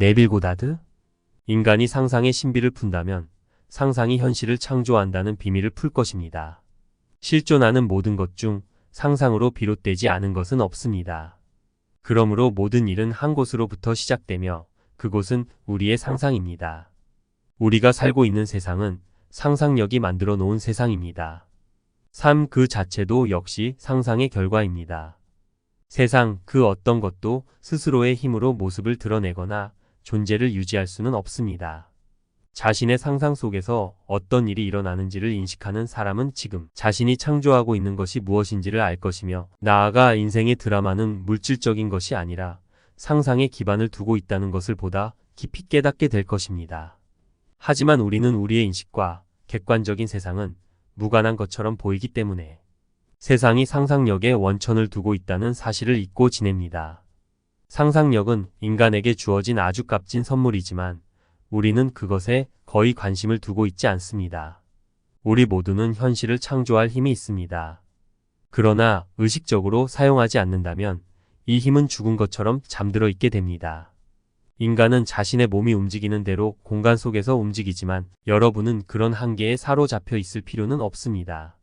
네빌 고다드? 인간이 상상의 신비를 푼다면 상상이 현실을 창조한다는 비밀을 풀 것입니다. 실존하는 모든 것 중 상상으로 비롯되지 않은 것은 없습니다. 그러므로 모든 일은 한 곳으로부터 시작되며 그곳은 우리의 상상입니다. 우리가 살고 있는 세상은 상상력이 만들어 놓은 세상입니다. 삶 그 자체도 역시 상상의 결과입니다. 세상 그 어떤 것도 스스로의 힘으로 모습을 드러내거나 존재를 유지할 수는 없습니다. 자신의 상상 속에서 어떤 일이 일어나는지를 인식하는 사람은 지금 자신이 창조하고 있는 것이 무엇인지를 알 것이며, 나아가 인생의 드라마는 물질적인 것이 아니라 상상에 기반을 두고 있다는 것을 보다 깊이 깨닫게 될 것입니다. 하지만 우리는 우리의 인식과 객관적인 세상은 무관한 것처럼 보이기 때문에 세상이 상상력에 원천을 두고 있다는 사실을 잊고 지냅니다. 상상력은 인간에게 주어진 아주 값진 선물이지만 우리는 그것에 거의 관심을 두고 있지 않습니다. 우리 모두는 현실을 창조할 힘이 있습니다. 그러나 의식적으로 사용하지 않는다면 이 힘은 죽은 것처럼 잠들어 있게 됩니다. 인간은 자신의 몸이 움직이는 대로 공간 속에서 움직이지만 여러분은 그런 한계에 사로잡혀 있을 필요는 없습니다.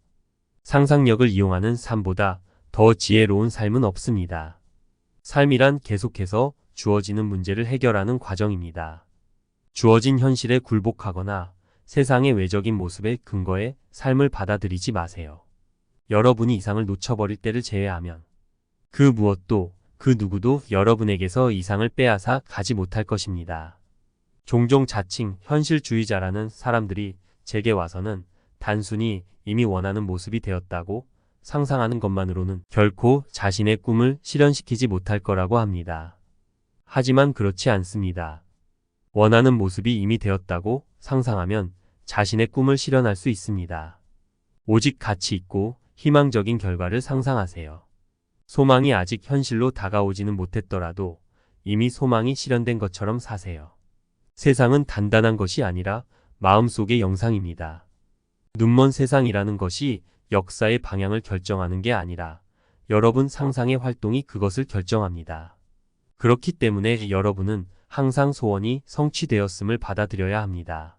상상력을 이용하는 삶보다 더 지혜로운 삶은 없습니다. 삶이란 계속해서 주어지는 문제를 해결하는 과정입니다. 주어진 현실에 굴복하거나 세상의 외적인 모습에 근거해 삶을 받아들이지 마세요. 여러분이 이상을 놓쳐버릴 때를 제외하면 그 무엇도 그 누구도 여러분에게서 이상을 빼앗아 가지 못할 것입니다. 종종 자칭 현실주의자라는 사람들이 제게 와서는 단순히 이미 원하는 모습이 되었다고 상상하는 것만으로는 결코 자신의 꿈을 실현시키지 못할 거라고 합니다. 하지만 그렇지 않습니다. 원하는 모습이 이미 되었다고 상상하면 자신의 꿈을 실현할 수 있습니다. 오직 가치 있고 희망적인 결과를 상상하세요. 소망이 아직 현실로 다가오지는 못했더라도 이미 소망이 실현된 것처럼 사세요. 세상은 단단한 것이 아니라 마음속의 영상입니다. 눈먼 세상이라는 것이 역사의 방향을 결정하는 게 아니라 여러분 상상의 활동이 그것을 결정합니다. 그렇기 때문에 여러분은 항상 소원이 성취되었음을 받아들여야 합니다.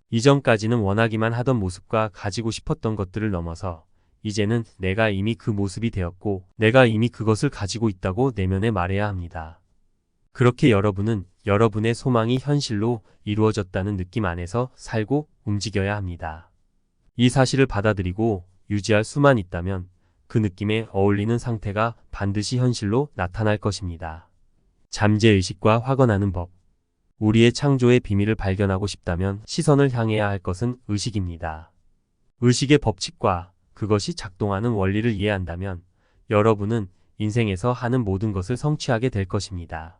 이전까지는 원하기만 하던 모습과 가지고 싶었던 것들을 넘어서 이제는 내가 이미 그 모습이 되었고 내가 이미 그것을 가지고 있다고 내면에 말해야 합니다. 그렇게 여러분은 여러분의 소망이 현실로 이루어졌다는 느낌 안에서 살고 움직여야 합니다. 이 사실을 받아들이고 유지할 수만 있다면 그 느낌에 어울리는 상태가 반드시 현실로 나타날 것입니다. 잠재의식과 확언하는 법. 우리의 창조의 비밀을 발견하고 싶다면 시선을 향해야 할 것은 의식입니다. 의식의 법칙과 그것이 작동하는 원리를 이해한다면 여러분은 인생에서 하는 모든 것을 성취하게 될 것입니다.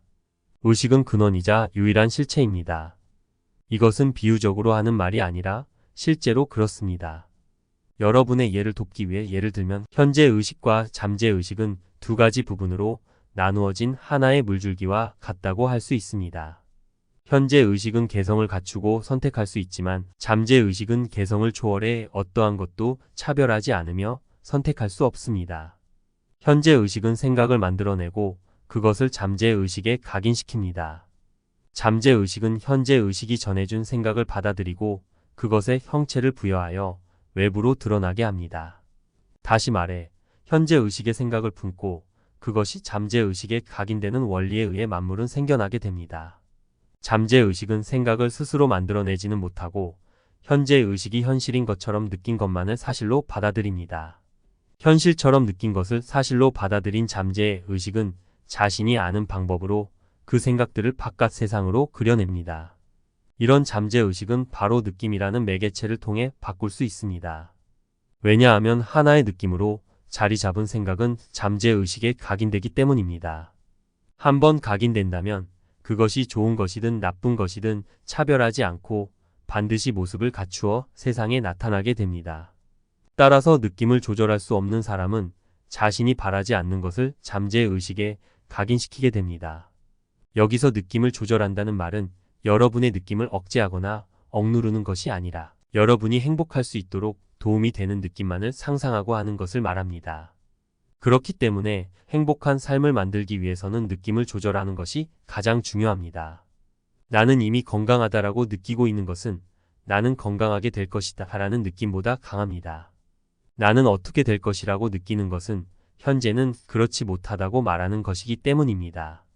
의식은 근원이자 유일한 실체입니다. 이것은 비유적으로 하는 말이 아니라 실제로 그렇습니다. 여러분의 예를 돕기 위해 예를 들면 현재 의식과 잠재 의식은 두 가지 부분으로 나누어진 하나의 물줄기와 같다고 할 수 있습니다. 현재 의식은 개성을 갖추고 선택할 수 있지만 잠재 의식은 개성을 초월해 어떠한 것도 차별하지 않으며 선택할 수 없습니다. 현재 의식은 생각을 만들어내고 그것을 잠재 의식에 각인시킵니다. 잠재 의식은 현재 의식이 전해준 생각을 받아들이고 그것에 형체를 부여하여 외부로 드러나게 합니다. 다시 말해 현재 의식의 생각을 품고 그것이 잠재 의식에 각인되는 원리에 의해 만물은 생겨나게 됩니다. 잠재 의식은 생각을 스스로 만들어내지는 못하고 현재 의식이 현실인 것처럼 느낀 것만을 사실로 받아들입니다. 현실처럼 느낀 것을 사실로 받아들인 잠재 의식은 자신이 아는 방법으로 그 생각들을 바깥 세상으로 그려냅니다. 이런 잠재 의식은 바로 느낌이라는 매개체를 통해 바꿀 수 있습니다. 왜냐하면 하나의 느낌으로 자리 잡은 생각은 잠재 의식에 각인되기 때문입니다. 한번 각인된다면 그것이 좋은 것이든 나쁜 것이든 차별하지 않고 반드시 모습을 갖추어 세상에 나타나게 됩니다. 따라서 느낌을 조절할 수 없는 사람은 자신이 바라지 않는 것을 잠재 의식에 각인시키게 됩니다. 여기서 느낌을 조절한다는 말은 여러분의 느낌을 억제하거나 억누르는 것이 아니라 여러분이 행복할 수 있도록 도움이 되는 느낌만을 상상하고 하는 것을 말합니다. 그렇기 때문에 행복한 삶을 만들기 위해서는 느낌을 조절하는 것이 가장 중요합니다. 나는 이미 건강하다라고 느끼고 있는 것은 나는 건강하게 될 것이다 라는 느낌보다 강합니다. 나는 어떻게 될 것이라고 느끼는 것은 현재는 그렇지 못하다고 말하는 것이기 때문입니다.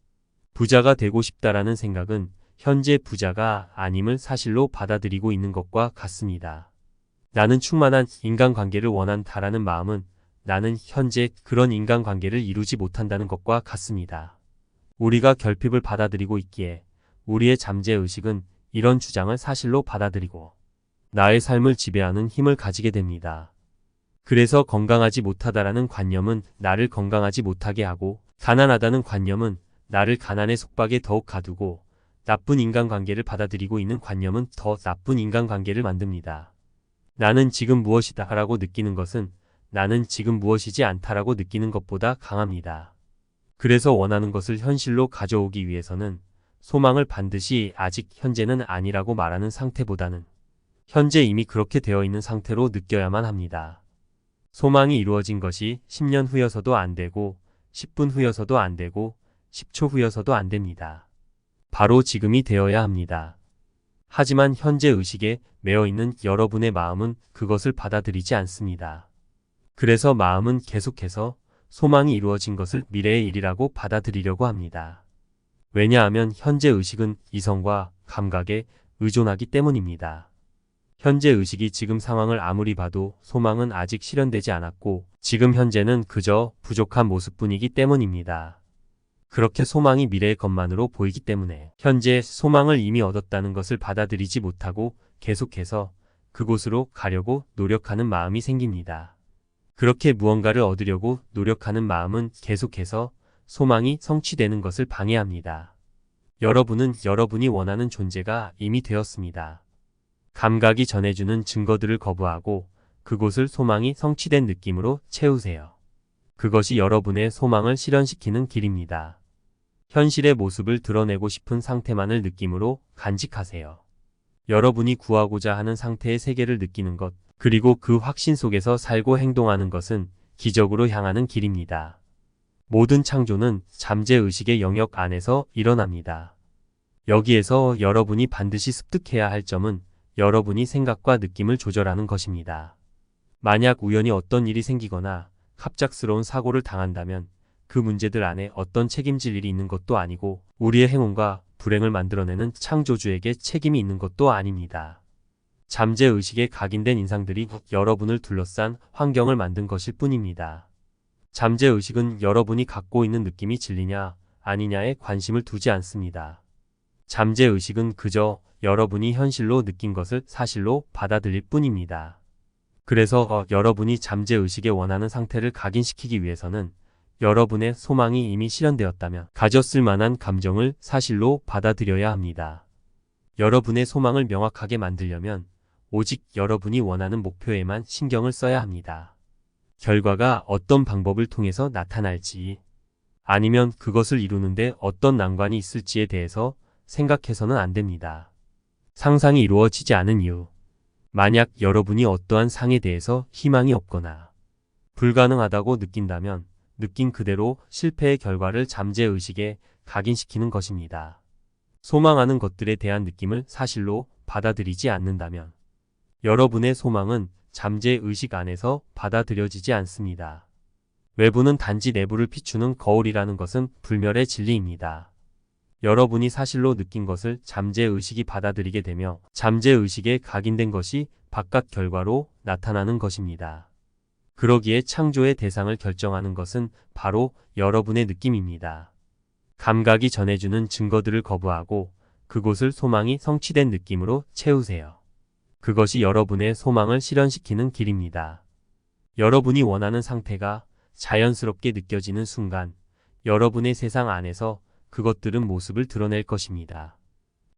부자가 되고 싶다라는 생각은 현재 부자가 아님을 사실로 받아들이고 있는 것과 같습니다. 나는 충만한 인간관계를 원한다라는 마음은 나는 현재 그런 인간관계를 이루지 못한다는 것과 같습니다. 우리가 결핍을 받아들이고 있기에 우리의 잠재의식은 이런 주장을 사실로 받아들이고 나의 삶을 지배하는 힘을 가지게 됩니다. 그래서 건강하지 못하다라는 관념은 나를 건강하지 못하게 하고 가난하다는 관념은 나를 가난의 속박에 더욱 가두고 나쁜 인간관계를 받아들이고 있는 관념은 더 나쁜 인간관계를 만듭니다. 나는 지금 무엇이다 라고 느끼는 것은 나는 지금 무엇이지 않다라고 느끼는 것보다 강합니다. 그래서 원하는 것을 현실로 가져오기 위해서는 소망을 반드시 아직 현재는 아니라고 말하는 상태보다는 현재 이미 그렇게 되어 있는 상태로 느껴야만 합니다. 소망이 이루어진 것이 10년 후여서도 안 되고 10분 후여서도 안 되고 10초 후여서도 안 됩니다. 바로 지금이 되어야 합니다. 하지만 현재 의식에 매여 있는 여러분의 마음은 그것을 받아들이지 않습니다. 그래서 마음은 계속해서 소망이 이루어진 것을 미래의 일이라고 받아들이려고 합니다. 왜냐하면 현재 의식은 이성과 감각에 의존하기 때문입니다. 현재 의식이 지금 상황을 아무리 봐도 소망은 아직 실현되지 않았고 지금 현재는 그저 부족한 모습뿐이기 때문입니다. 그렇게 소망이 미래의 것만으로 보이기 때문에 현재 소망을 이미 얻었다는 것을 받아들이지 못하고 계속해서 그곳으로 가려고 노력하는 마음이 생깁니다. 그렇게 무언가를 얻으려고 노력하는 마음은 계속해서 소망이 성취되는 것을 방해합니다. 여러분은 여러분이 원하는 존재가 이미 되었습니다. 감각이 전해주는 증거들을 거부하고 그곳을 소망이 성취된 느낌으로 채우세요. 그것이 여러분의 소망을 실현시키는 길입니다. 현실의 모습을 드러내고 싶은 상태만을 느낌으로 간직하세요. 여러분이 구하고자 하는 상태의 세계를 느끼는 것, 그리고 그 확신 속에서 살고 행동하는 것은 기적으로 향하는 길입니다. 모든 창조는 잠재의식의 영역 안에서 일어납니다. 여기에서 여러분이 반드시 습득해야 할 점은 여러분이 생각과 느낌을 조절하는 것입니다. 만약 우연히 어떤 일이 생기거나 갑작스러운 사고를 당한다면 그 문제들 안에 어떤 책임질 일이 있는 것도 아니고 우리의 행운과 불행을 만들어내는 창조주에게 책임이 있는 것도 아닙니다. 잠재의식에 각인된 인상들이 여러분을 둘러싼 환경을 만든 것일 뿐입니다. 잠재의식은 여러분이 갖고 있는 느낌이 진리냐 아니냐에 관심을 두지 않습니다. 잠재의식은 그저 여러분이 현실로 느낀 것을 사실로 받아들일 뿐입니다. 그래서 여러분이 잠재의식에 원하는 상태를 각인시키기 위해서는 여러분의 소망이 이미 실현되었다면 가졌을 만한 감정을 사실로 받아들여야 합니다. 여러분의 소망을 명확하게 만들려면 오직 여러분이 원하는 목표에만 신경을 써야 합니다. 결과가 어떤 방법을 통해서 나타날지 아니면 그것을 이루는데 어떤 난관이 있을지에 대해서 생각해서는 안 됩니다. 상상이 이루어지지 않은 이유, 만약 여러분이 어떠한 상에 대해서 희망이 없거나 불가능하다고 느낀다면 느낀 그대로 실패의 결과를 잠재의식에 각인시키는 것입니다. 소망하는 것들에 대한 느낌을 사실로 받아들이지 않는다면 여러분의 소망은 잠재의식 안에서 받아들여지지 않습니다. 외부는 단지 내부를 비추는 거울이라는 것은 불멸의 진리입니다. 여러분이 사실로 느낀 것을 잠재의식이 받아들이게 되며 잠재의식에 각인된 것이 바깥 결과로 나타나는 것입니다. 그러기에 창조의 대상을 결정하는 것은 바로 여러분의 느낌입니다. 감각이 전해주는 증거들을 거부하고 그곳을 소망이 성취된 느낌으로 채우세요. 그것이 여러분의 소망을 실현시키는 길입니다. 여러분이 원하는 상태가 자연스럽게 느껴지는 순간 여러분의 세상 안에서 그것들은 모습을 드러낼 것입니다.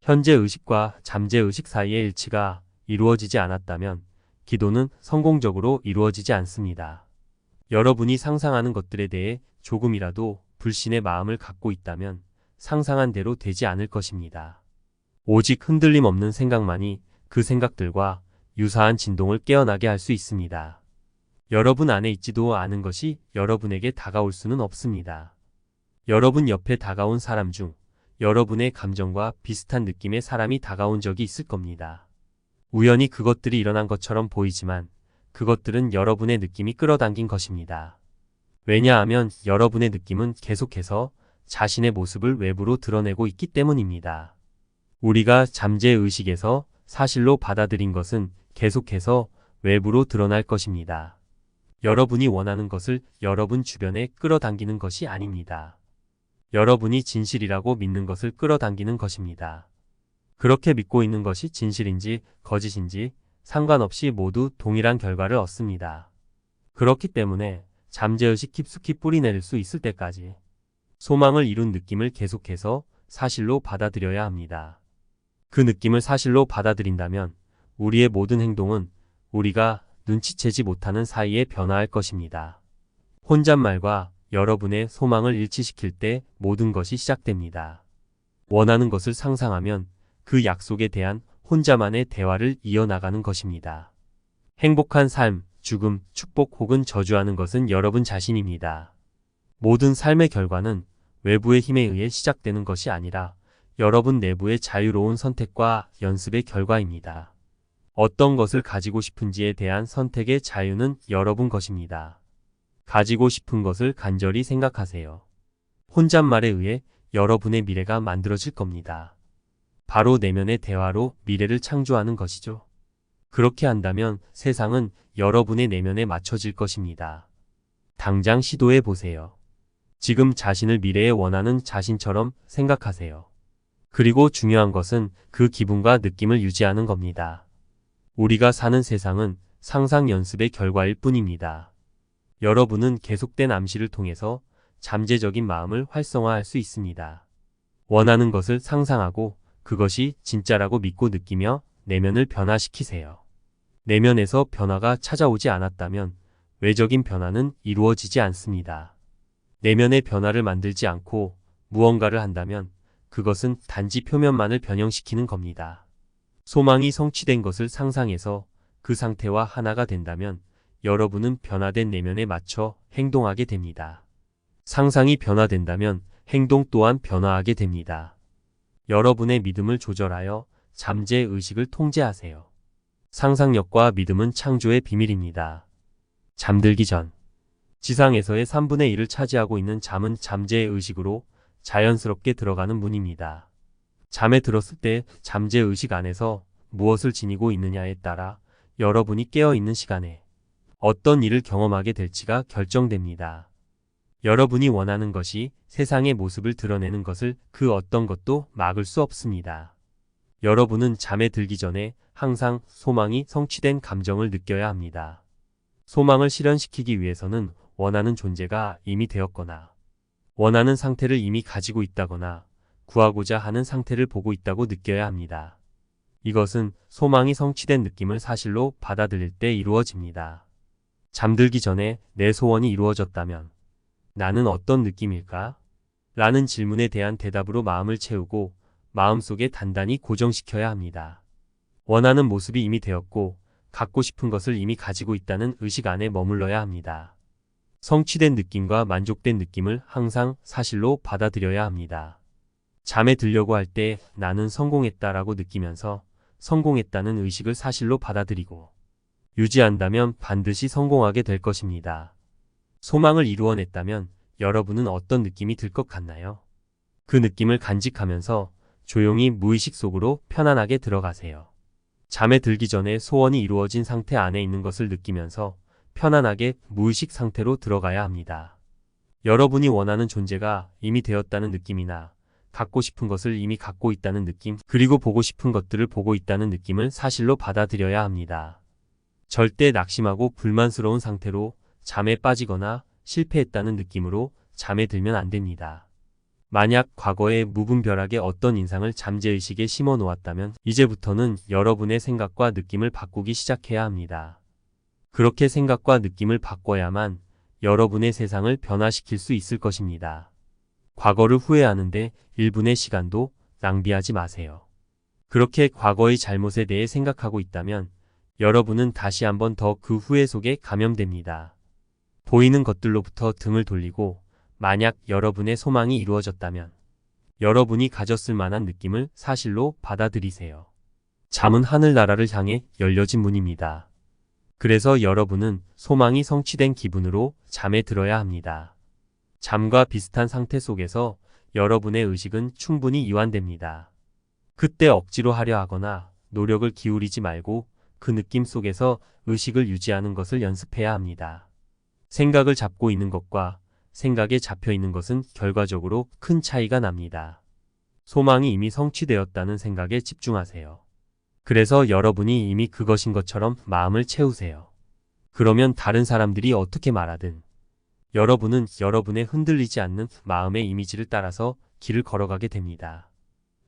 현재 의식과 잠재의식 사이의 일치가 이루어지지 않았다면 기도는 성공적으로 이루어지지 않습니다. 여러분이 상상하는 것들에 대해 조금이라도 불신의 마음을 갖고 있다면 상상한 대로 되지 않을 것입니다. 오직 흔들림 없는 생각만이 그 생각들과 유사한 진동을 깨어나게 할 수 있습니다. 여러분 안에 있지도 않은 것이 여러분에게 다가올 수는 없습니다. 여러분 옆에 다가온 사람 중 여러분의 감정과 비슷한 느낌의 사람이 다가온 적이 있을 겁니다. 우연히 그것들이 일어난 것처럼 보이지만 그것들은 여러분의 느낌이 끌어당긴 것입니다. 왜냐하면 여러분의 느낌은 계속해서 자신의 모습을 외부로 드러내고 있기 때문입니다. 우리가 잠재의식에서 사실로 받아들인 것은 계속해서 외부로 드러날 것입니다. 여러분이 원하는 것을 여러분 주변에 끌어당기는 것이 아닙니다. 여러분이 진실이라고 믿는 것을 끌어당기는 것입니다. 그렇게 믿고 있는 것이 진실인지 거짓인지 상관없이 모두 동일한 결과를 얻습니다. 그렇기 때문에 잠재의식 깊숙이 뿌리내릴 수 있을 때까지 소망을 이룬 느낌을 계속해서 사실로 받아들여야 합니다. 그 느낌을 사실로 받아들인다면 우리의 모든 행동은 우리가 눈치채지 못하는 사이에 변화할 것입니다. 혼잣말과 여러분의 소망을 일치시킬 때 모든 것이 시작됩니다. 원하는 것을 상상하면 그 약속에 대한 혼자만의 대화를 이어나가는 것입니다. 행복한 삶, 죽음, 축복 혹은 저주하는 것은 여러분 자신입니다. 모든 삶의 결과는 외부의 힘에 의해 시작되는 것이 아니라 여러분 내부의 자유로운 선택과 연습의 결과입니다. 어떤 것을 가지고 싶은지에 대한 선택의 자유는 여러분 것입니다. 가지고 싶은 것을 간절히 생각하세요. 혼잣말에 의해 여러분의 미래가 만들어질 겁니다. 바로 내면의 대화로 미래를 창조하는 것이죠. 그렇게 한다면 세상은 여러분의 내면에 맞춰질 것입니다. 당장 시도해 보세요. 지금 자신을 미래에 원하는 자신처럼 생각하세요. 그리고 중요한 것은 그 기분과 느낌을 유지하는 겁니다. 우리가 사는 세상은 상상 연습의 결과일 뿐입니다. 여러분은 계속된 암시를 통해서 잠재적인 마음을 활성화할 수 있습니다. 원하는 것을 상상하고 그것이 진짜라고 믿고 느끼며 내면을 변화시키세요. 내면에서 변화가 찾아오지 않았다면 외적인 변화는 이루어지지 않습니다. 내면의 변화를 만들지 않고 무언가를 한다면 그것은 단지 표면만을 변형시키는 겁니다. 소망이 성취된 것을 상상해서 그 상태와 하나가 된다면 여러분은 변화된 내면에 맞춰 행동하게 됩니다. 상상이 변화된다면 행동 또한 변화하게 됩니다. 여러분의 믿음을 조절하여 잠재의식을 통제하세요. 상상력과 믿음은 창조의 비밀입니다. 잠들기 전 지상에서의 3분의 1을 차지하고 있는 잠은 잠재의식으로 자연스럽게 들어가는 문입니다. 잠에 들었을 때 잠재의식 안에서 무엇을 지니고 있느냐에 따라 여러분이 깨어있는 시간에 어떤 일을 경험하게 될지가 결정됩니다. 여러분이 원하는 것이 세상의 모습을 드러내는 것을 그 어떤 것도 막을 수 없습니다. 여러분은 잠에 들기 전에 항상 소망이 성취된 감정을 느껴야 합니다. 소망을 실현시키기 위해서는 원하는 존재가 이미 되었거나 원하는 상태를 이미 가지고 있다거나 구하고자 하는 상태를 보고 있다고 느껴야 합니다. 이것은 소망이 성취된 느낌을 사실로 받아들일 때 이루어집니다. 잠들기 전에 내 소원이 이루어졌다면 나는 어떤 느낌일까? 라는 질문에 대한 대답으로 마음을 채우고 마음속에 단단히 고정시켜야 합니다. 원하는 모습이 이미 되었고 갖고 싶은 것을 이미 가지고 있다는 의식 안에 머물러야 합니다. 성취된 느낌과 만족된 느낌을 항상 사실로 받아들여야 합니다. 잠에 들려고 할 때 나는 성공했다라고 느끼면서 성공했다는 의식을 사실로 받아들이고 유지한다면 반드시 성공하게 될 것입니다. 소망을 이루어냈다면 여러분은 어떤 느낌이 들 것 같나요? 그 느낌을 간직하면서 조용히 무의식 속으로 편안하게 들어가세요. 잠에 들기 전에 소원이 이루어진 상태 안에 있는 것을 느끼면서 편안하게 무의식 상태로 들어가야 합니다. 여러분이 원하는 존재가 이미 되었다는 느낌이나 갖고 싶은 것을 이미 갖고 있다는 느낌, 그리고 보고 싶은 것들을 보고 있다는 느낌을 사실로 받아들여야 합니다. 절대 낙심하고 불만스러운 상태로 잠에 빠지거나 실패했다는 느낌으로 잠에 들면 안 됩니다. 만약 과거에 무분별하게 어떤 인상을 잠재의식에 심어 놓았다면 이제부터는 여러분의 생각과 느낌을 바꾸기 시작해야 합니다. 그렇게 생각과 느낌을 바꿔야만 여러분의 세상을 변화시킬 수 있을 것입니다. 과거를 후회하는데 1분의 시간도 낭비하지 마세요. 그렇게 과거의 잘못에 대해 생각하고 있다면 여러분은 다시 한번 더 그 후회 속에 감염됩니다. 보이는 것들로부터 등을 돌리고 만약 여러분의 소망이 이루어졌다면 여러분이 가졌을 만한 느낌을 사실로 받아들이세요. 잠은 하늘나라를 향해 열려진 문입니다. 그래서 여러분은 소망이 성취된 기분으로 잠에 들어야 합니다. 잠과 비슷한 상태 속에서 여러분의 의식은 충분히 이완됩니다. 그때 억지로 하려 하거나 노력을 기울이지 말고 그 느낌 속에서 의식을 유지하는 것을 연습해야 합니다. 생각을 잡고 있는 것과 생각에 잡혀 있는 것은 결과적으로 큰 차이가 납니다. 소망이 이미 성취되었다는 생각에 집중하세요. 그래서 여러분이 이미 그것인 것처럼 마음을 채우세요. 그러면 다른 사람들이 어떻게 말하든 여러분은 여러분의 흔들리지 않는 마음의 이미지를 따라서 길을 걸어가게 됩니다.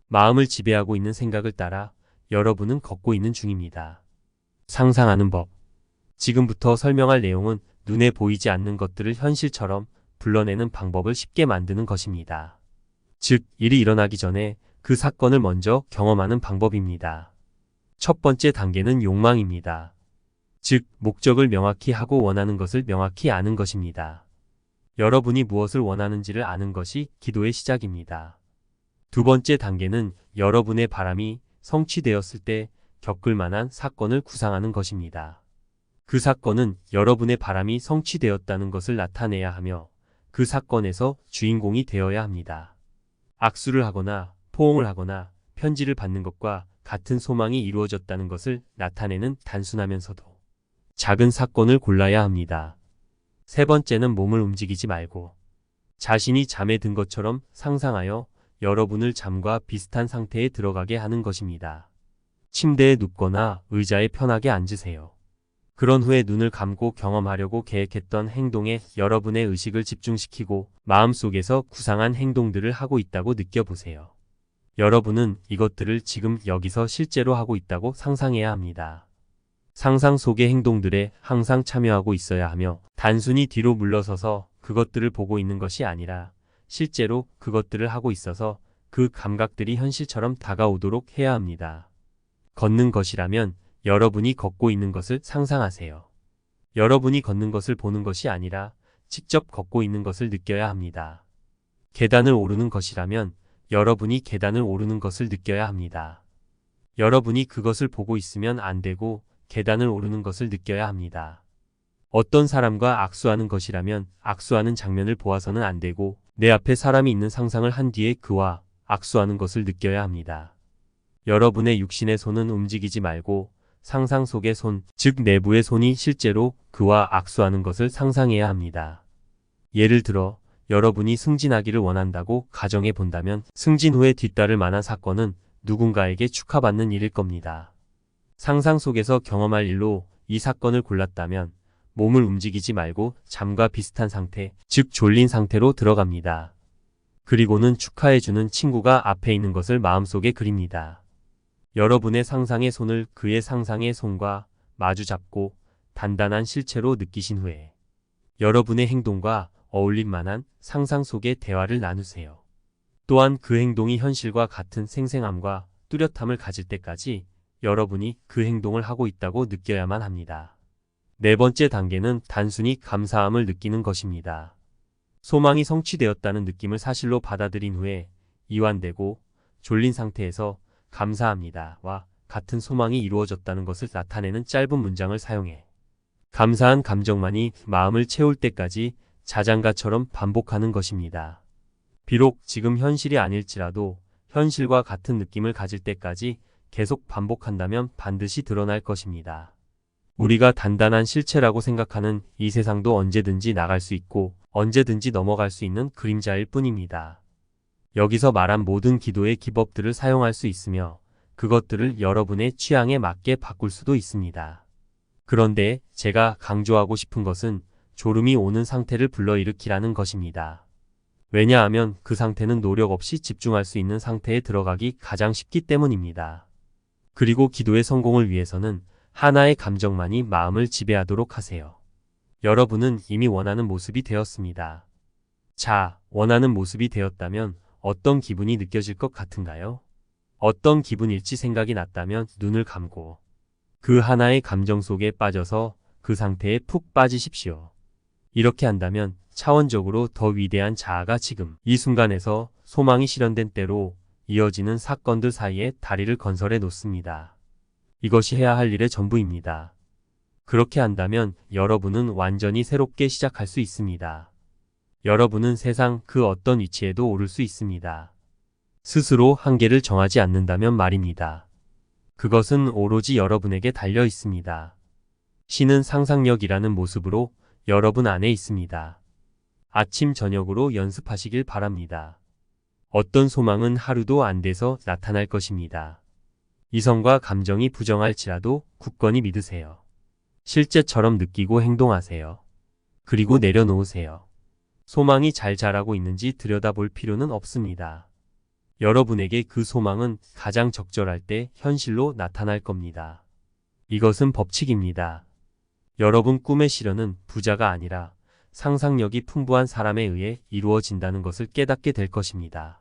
마음을 지배하고 있는 생각을 따라 여러분은 걷고 있는 중입니다. 상상하는 법. 지금부터 설명할 내용은 눈에 보이지 않는 것들을 현실처럼 불러내는 방법을 쉽게 만드는 것입니다. 즉, 일이 일어나기 전에 그 사건을 먼저 경험하는 방법입니다. 첫 번째 단계는 욕망입니다. 즉, 목적을 명확히 하고 원하는 것을 명확히 아는 것입니다. 여러분이 무엇을 원하는지를 아는 것이 기도의 시작입니다. 두 번째 단계는 여러분의 바람이 성취되었을 때 겪을 만한 사건을 구상하는 것입니다. 그 사건은 여러분의 바람이 성취되었다는 것을 나타내야 하며 그 사건에서 주인공이 되어야 합니다. 악수를 하거나 포옹을 하거나 편지를 받는 것과 같은 소망이 이루어졌다는 것을 나타내는 단순하면서도 작은 사건을 골라야 합니다. 세 번째는 몸을 움직이지 말고 자신이 잠에 든 것처럼 상상하여 여러분을 잠과 비슷한 상태에 들어가게 하는 것입니다. 침대에 눕거나 의자에 편하게 앉으세요. 그런 후에 눈을 감고 경험하려고 계획했던 행동에 여러분의 의식을 집중시키고 마음속에서 구상한 행동들을 하고 있다고 느껴보세요. 여러분은 이것들을 지금 여기서 실제로 하고 있다고 상상해야 합니다. 상상 속의 행동들에 항상 참여하고 있어야 하며 단순히 뒤로 물러서서 그것들을 보고 있는 것이 아니라 실제로 그것들을 하고 있어서 그 감각들이 현실처럼 다가오도록 해야 합니다. 걷는 것이라면 여러분이 걷고 있는 것을 상상하세요. 여러분이 걷는 것을 보는 것이 아니라 직접 걷고 있는 것을 느껴야 합니다. 계단을 오르는 것이라면 여러분이 계단을 오르는 것을 느껴야 합니다. 여러분이 그것을 보고 있으면 안 되고 계단을 오르는 것을 느껴야 합니다. 어떤 사람과 악수하는 것이라면 악수하는 장면을 보아서는 안 되고 내 앞에 사람이 있는 상상을 한 뒤에 그와 악수하는 것을 느껴야 합니다. 여러분의 육신의 손은 움직이지 말고 상상 속의 손, 즉 내부의 손이 실제로 그와 악수하는 것을 상상해야 합니다. 예를 들어 여러분이 승진하기를 원한다고 가정해 본다면 승진 후에 뒤따를 만한 사건은 누군가에게 축하받는 일일 겁니다. 상상 속에서 경험할 일로 이 사건을 골랐다면 몸을 움직이지 말고 잠과 비슷한 상태, 즉 졸린 상태로 들어갑니다. 그리고는 축하해주는 친구가 앞에 있는 것을 마음속에 그립니다. 여러분의 상상의 손을 그의 상상의 손과 마주 잡고 단단한 실체로 느끼신 후에 여러분의 행동과 어울릴 만한 상상 속의 대화를 나누세요. 또한 그 행동이 현실과 같은 생생함과 뚜렷함을 가질 때까지 여러분이 그 행동을 하고 있다고 느껴야만 합니다. 네 번째 단계는 단순히 감사함을 느끼는 것입니다. 소망이 성취되었다는 느낌을 사실로 받아들인 후에 이완되고 졸린 상태에서 감사합니다와 같은 소망이 이루어졌다는 것을 나타내는 짧은 문장을 사용해 감사한 감정만이 마음을 채울 때까지 자장가처럼 반복하는 것입니다. 비록 지금 현실이 아닐지라도 현실과 같은 느낌을 가질 때까지 계속 반복한다면 반드시 드러날 것입니다. 우리가 단단한 실체라고 생각하는 이 세상도 언제든지 나갈 수 있고 언제든지 넘어갈 수 있는 그림자일 뿐입니다. 여기서 말한 모든 기도의 기법들을 사용할 수 있으며 그것들을 여러분의 취향에 맞게 바꿀 수도 있습니다. 그런데 제가 강조하고 싶은 것은 졸음이 오는 상태를 불러일으키라는 것입니다. 왜냐하면 그 상태는 노력 없이 집중할 수 있는 상태에 들어가기 가장 쉽기 때문입니다. 그리고 기도의 성공을 위해서는 하나의 감정만이 마음을 지배하도록 하세요. 여러분은 이미 원하는 모습이 되었습니다. 자, 원하는 모습이 되었다면 어떤 기분이 느껴질 것 같은가요? 어떤 기분일지 생각이 났다면 눈을 감고 그 하나의 감정 속에 빠져서 그 상태에 푹 빠지십시오. 이렇게 한다면 차원적으로 더 위대한 자아가 지금 이 순간에서 소망이 실현된 때로 이어지는 사건들 사이에 다리를 건설해 놓습니다. 이것이 해야 할 일의 전부입니다. 그렇게 한다면 여러분은 완전히 새롭게 시작할 수 있습니다. 여러분은 세상 그 어떤 위치에도 오를 수 있습니다. 스스로 한계를 정하지 않는다면 말입니다. 그것은 오로지 여러분에게 달려 있습니다. 신은 상상력이라는 모습으로 여러분 안에 있습니다. 아침 저녁으로 연습하시길 바랍니다. 어떤 소망은 하루도 안 돼서 나타날 것입니다. 이성과 감정이 부정할지라도 굳건히 믿으세요. 실제처럼 느끼고 행동하세요. 그리고 내려놓으세요. 소망이 잘 자라고 있는지 들여다볼 필요는 없습니다. 여러분에게 그 소망은 가장 적절할 때 현실로 나타날 겁니다. 이것은 법칙입니다. 여러분 꿈의 실현은 부자가 아니라 상상력이 풍부한 사람에 의해 이루어진다는 것을 깨닫게 될 것입니다.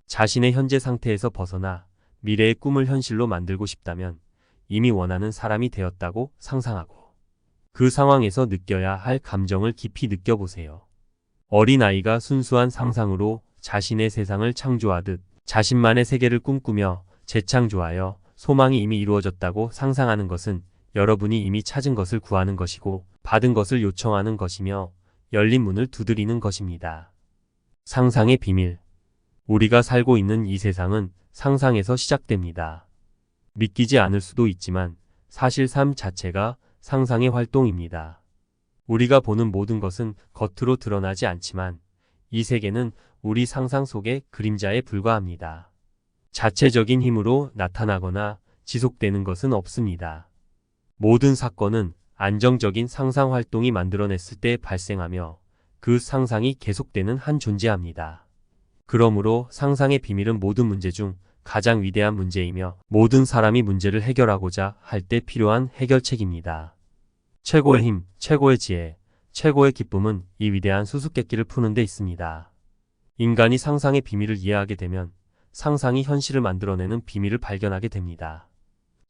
자신의 현재 상태에서 벗어나 미래의 꿈을 현실로 만들고 싶다면 이미 원하는 사람이 되었다고 상상하고 그 상황에서 느껴야 할 감정을 깊이 느껴보세요. 어린아이가 순수한 상상으로 자신의 세상을 창조하듯 자신만의 세계를 꿈꾸며 재창조하여 소망이 이미 이루어졌다고 상상하는 것은 여러분이 이미 찾은 것을 구하는 것이고 받은 것을 요청하는 것이며 열린 문을 두드리는 것입니다. 상상의 비밀. 우리가 살고 있는 이 세상은 상상에서 시작됩니다. 믿기지 않을 수도 있지만 사실 삶 자체가 상상의 활동입니다. 우리가 보는 모든 것은 겉으로 드러나지 않지만 이 세계는 우리 상상 속의 그림자에 불과합니다. 자체적인 힘으로 나타나거나 지속되는 것은 없습니다. 모든 사건은 안정적인 상상 활동이 만들어냈을 때 발생하며 그 상상이 계속되는 한 존재합니다. 그러므로 상상의 비밀은 모든 문제 중 가장 위대한 문제이며 모든 사람이 문제를 해결하고자 할 때 필요한 해결책입니다. 최고의 힘, 최고의 지혜, 최고의 기쁨은 이 위대한 수수께끼를 푸는 데 있습니다. 인간이 상상의 비밀을 이해하게 되면 상상이 현실을 만들어내는 비밀을 발견하게 됩니다.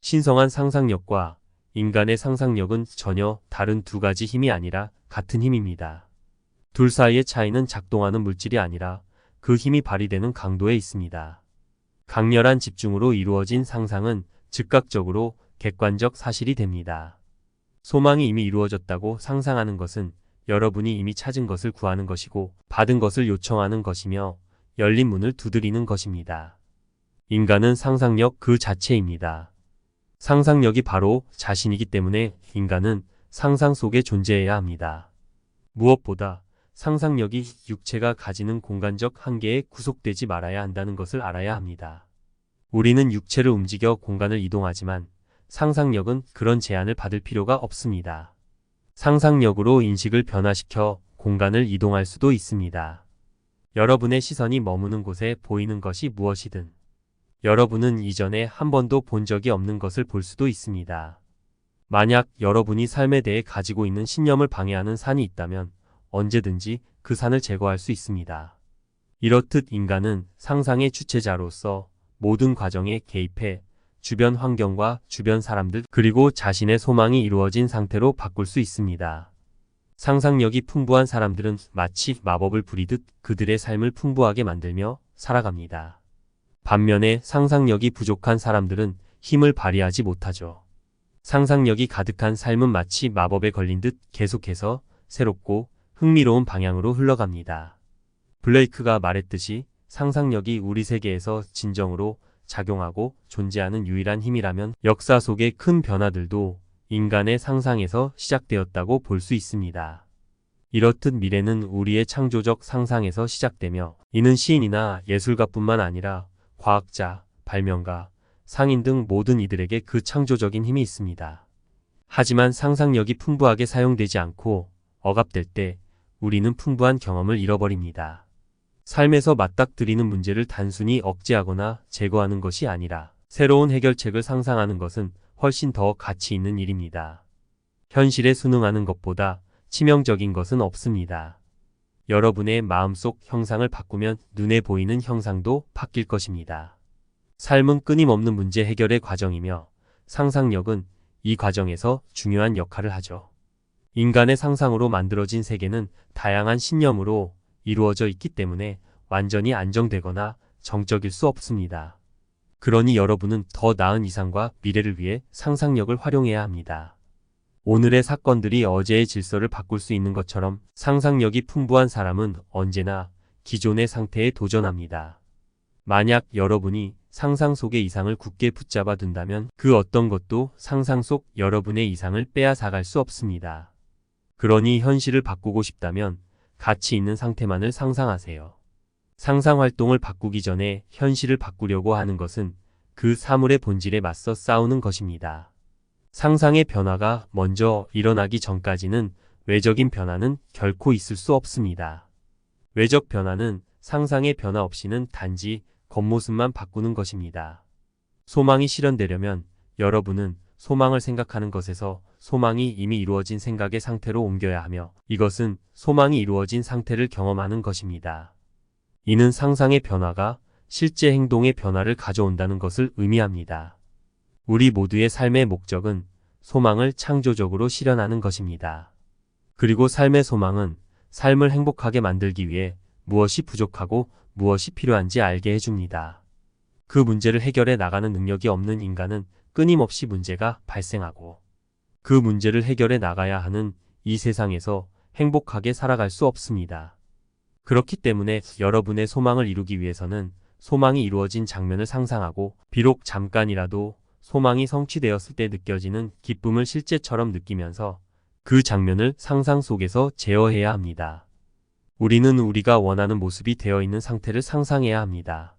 신성한 상상력과 인간의 상상력은 전혀 다른 두 가지 힘이 아니라 같은 힘입니다. 둘 사이의 차이는 작동하는 물질이 아니라 그 힘이 발휘되는 강도에 있습니다. 강렬한 집중으로 이루어진 상상은 즉각적으로 객관적 사실이 됩니다. 소망이 이미 이루어졌다고 상상하는 것은 여러분이 이미 찾은 것을 구하는 것이고 받은 것을 요청하는 것이며 열린 문을 두드리는 것입니다. 인간은 상상력 그 자체입니다. 상상력이 바로 자신이기 때문에 인간은 상상 속에 존재해야 합니다. 무엇보다 상상력이 육체가 가지는 공간적 한계에 구속되지 말아야 한다는 것을 알아야 합니다. 우리는 육체를 움직여 공간을 이동하지만 상상력은 그런 제한을 받을 필요가 없습니다. 상상력으로 인식을 변화시켜 공간을 이동할 수도 있습니다. 여러분의 시선이 머무는 곳에 보이는 것이 무엇이든 여러분은 이전에 한 번도 본 적이 없는 것을 볼 수도 있습니다. 만약 여러분이 삶에 대해 가지고 있는 신념을 방해하는 산이 있다면 언제든지 그 산을 제거할 수 있습니다. 이렇듯 인간은 상상의 주체자로서 모든 과정에 개입해 주변 환경과 주변 사람들 그리고 자신의 소망이 이루어진 상태로 바꿀 수 있습니다. 상상력이 풍부한 사람들은 마치 마법을 부리듯 그들의 삶을 풍부하게 만들며 살아갑니다. 반면에 상상력이 부족한 사람들은 힘을 발휘하지 못하죠. 상상력이 가득한 삶은 마치 마법에 걸린 듯 계속해서 새롭고 흥미로운 방향으로 흘러갑니다. 블레이크가 말했듯이 상상력이 우리 세계에서 진정으로 작용하고 존재하는 유일한 힘이라면 역사 속의 큰 변화들도 인간의 상상에서 시작되었다고 볼 수 있습니다. 이렇듯 미래는 우리의 창조적 상상에서 시작되며 이는 시인이나 예술가뿐만 아니라 과학자, 발명가, 상인 등 모든 이들에게 그 창조적인 힘이 있습니다. 하지만 상상력이 풍부하게 사용되지 않고 억압될 때 우리는 풍부한 경험을 잃어버립니다. 삶에서 맞닥뜨리는 문제를 단순히 억제하거나 제거하는 것이 아니라 새로운 해결책을 상상하는 것은 훨씬 더 가치 있는 일입니다. 현실에 순응하는 것보다 치명적인 것은 없습니다. 여러분의 마음속 형상을 바꾸면 눈에 보이는 형상도 바뀔 것입니다. 삶은 끊임없는 문제 해결의 과정이며 상상력은 이 과정에서 중요한 역할을 하죠. 인간의 상상으로 만들어진 세계는 다양한 신념으로 이루어져 있기 때문에 완전히 안정되거나 정적일 수 없습니다. 그러니 여러분은 더 나은 이상과 미래를 위해 상상력을 활용해야 합니다. 오늘의 사건들이 어제의 질서를 바꿀 수 있는 것처럼 상상력이 풍부한 사람은 언제나 기존의 상태에 도전합니다. 만약 여러분이 상상 속의 이상을 굳게 붙잡아 둔다면 그 어떤 것도 상상 속 여러분의 이상을 빼앗아갈 수 없습니다. 그러니 현실을 바꾸고 싶다면 가치 있는 상태만을 상상하세요. 상상 활동을 바꾸기 전에 현실을 바꾸려고 하는 것은 그 사물의 본질에 맞서 싸우는 것입니다. 상상의 변화가 먼저 일어나기 전까지는 외적인 변화는 결코 있을 수 없습니다. 외적 변화는 상상의 변화 없이는 단지 겉모습만 바꾸는 것입니다. 소망이 실현되려면 여러분은 소망을 생각하는 것에서 소망이 이미 이루어진 생각의 상태로 옮겨야 하며 이것은 소망이 이루어진 상태를 경험하는 것입니다. 이는 상상의 변화가 실제 행동의 변화를 가져온다는 것을 의미합니다. 우리 모두의 삶의 목적은 소망을 창조적으로 실현하는 것입니다. 그리고 삶의 소망은 삶을 행복하게 만들기 위해 무엇이 부족하고 무엇이 필요한지 알게 해줍니다. 그 문제를 해결해 나가는 능력이 없는 인간은 끊임없이 문제가 발생하고 그 문제를 해결해 나가야 하는 이 세상에서 행복하게 살아갈 수 없습니다. 그렇기 때문에 여러분의 소망을 이루기 위해서는 소망이 이루어진 장면을 상상하고 비록 잠깐이라도 소망이 성취되었을 때 느껴지는 기쁨을 실제처럼 느끼면서 그 장면을 상상 속에서 제어해야 합니다. 우리는 우리가 원하는 모습이 되어 있는 상태를 상상해야 합니다.